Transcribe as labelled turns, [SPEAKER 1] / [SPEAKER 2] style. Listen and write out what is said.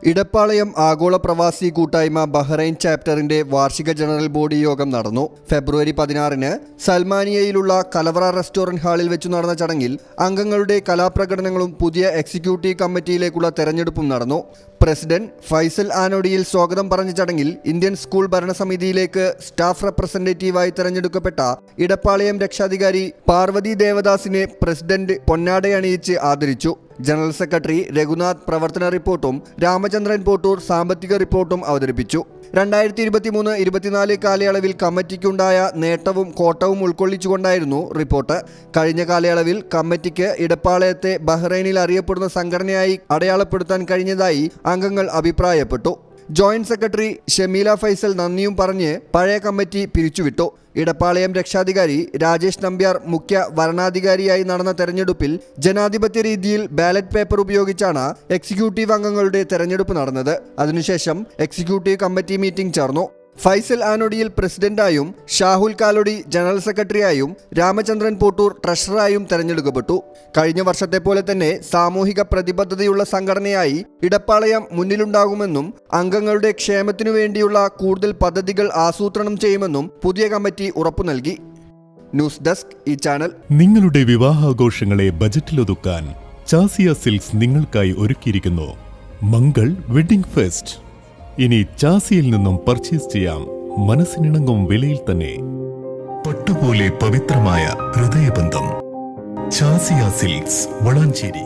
[SPEAKER 1] ഇടപ്പാളയം ആഗോള പ്രവാസി കൂട്ടായ്മ ബഹ്റൈൻ ചാപ്റ്ററിന്റെ വാർഷിക ജനറൽ ബോഡി യോഗം നടന്നു. ഫെബ്രുവരി 16-ന് സൽമാനിയയിലുള്ള കലവറ റെസ്റ്റോറന്റ് ഹാളിൽ വെച്ചു നടന്ന ചടങ്ങിൽ അംഗങ്ങളുടെ കലാപ്രകടനങ്ങളും പുതിയ എക്സിക്യൂട്ടീവ് കമ്മിറ്റിയിലേക്കുള്ള തെരഞ്ഞെടുപ്പും നടന്നു. പ്രസിഡന്റ് ഫൈസൽ ആനോഡിയിൽ സ്വാഗതം പറഞ്ഞ ചടങ്ങിൽ ഇന്ത്യൻ സ്കൂൾ ഭരണസമിതിയിലേക്ക് സ്റ്റാഫ് റെപ്രസെന്റേറ്റീവായി തെരഞ്ഞെടുക്കപ്പെട്ട ഇടപ്പാളയം രക്ഷാധികാരി പാർവതി ദേവദാസിനെ പ്രസിഡന്റ് പൊന്നാടയണിയിച്ച് ആദരിച്ചു. ജനറൽ സെക്രട്ടറി രഘുനാഥ് പ്രവർത്തന റിപ്പോർട്ടും രാമചന്ദ്രൻ പോട്ടൂർ സാമ്പത്തിക റിപ്പോർട്ടും അവതരിപ്പിച്ചു. 2023-24 കാലയളവിൽ കമ്മിറ്റിക്കുണ്ടായ നേട്ടവും കോട്ടവും ഉൾക്കൊള്ളിച്ചുകൊണ്ടായിരുന്നു റിപ്പോർട്ട്. കഴിഞ്ഞ കാലയളവിൽ കമ്മിറ്റിക്ക് ഇടപ്പാളയത്തെ ബഹ്റൈനിൽ അറിയപ്പെടുന്ന സംഘടനയായി അടയാളപ്പെടുത്താൻ കഴിഞ്ഞതായി അംഗങ്ങൾ അഭിപ്രായപ്പെട്ടു. ജോയിന്റ് സെക്രട്ടറി ഷമീല ഫൈസൽ നന്ദിയും പറഞ്ഞ് പഴയ കമ്മിറ്റി പിരിച്ചുവിട്ടു. ഇടപ്പാളയം രക്ഷാധികാരി രാജേഷ് നമ്പ്യാർ മുഖ്യ വരണാധികാരിയായി നടന്ന തെരഞ്ഞെടുപ്പിൽ ജനാധിപത്യ രീതിയിൽ ബാലറ്റ് പേപ്പർ ഉപയോഗിച്ചാണ് എക്സിക്യൂട്ടീവ് അംഗങ്ങളുടെ തെരഞ്ഞെടുപ്പ് നടന്നത്. അതിനുശേഷം എക്സിക്യൂട്ടീവ് കമ്മിറ്റി മീറ്റിംഗ് ചേർന്നു. ഫൈസൽ ആനോഡിയിൽ പ്രസിഡന്റായും ഷാഹുൽ കാലോടി ജനറൽ സെക്രട്ടറിയായും രാമചന്ദ്രൻ പോട്ടൂർ ട്രഷററായും തെരഞ്ഞെടുക്കപ്പെട്ടു. കഴിഞ്ഞ വർഷത്തെ പോലെ തന്നെ സാമൂഹിക പ്രതിബദ്ധതയുള്ള സംഘടനയായി ഇടപ്പാളയം മുന്നിലുണ്ടാകുമെന്നും അംഗങ്ങളുടെ ക്ഷേമത്തിനു വേണ്ടിയുള്ള കൂടുതൽ പദ്ധതികൾ ആസൂത്രണം ചെയ്യുമെന്നും പുതിയ കമ്മിറ്റി ഉറപ്പു നൽകി. ന്യൂസ് ഡെസ്ക് ഈ ചാനൽ.
[SPEAKER 2] നിങ്ങളുടെ വിവാഹാഘോഷങ്ങളെ ബജറ്റിലൊതുക്കാൻ ചാസിയ സിൽക്സ് നിങ്ങൾക്കായി ഒരുക്കിയിരിക്കുന്നു മംഗൾ വെഡിംഗ് ഫെസ്റ്റ്. ഇനി ചാസിയിൽ നിന്നും പർച്ചേസ് ചെയ്യാം മനസ്സിനിണങ്ങും വിലയിൽ തന്നെ. പട്ടുപോലെ പവിത്രമായ ഹൃദയബന്ധം. ചാസിയ സിൽക്സ് വളാഞ്ചേരി.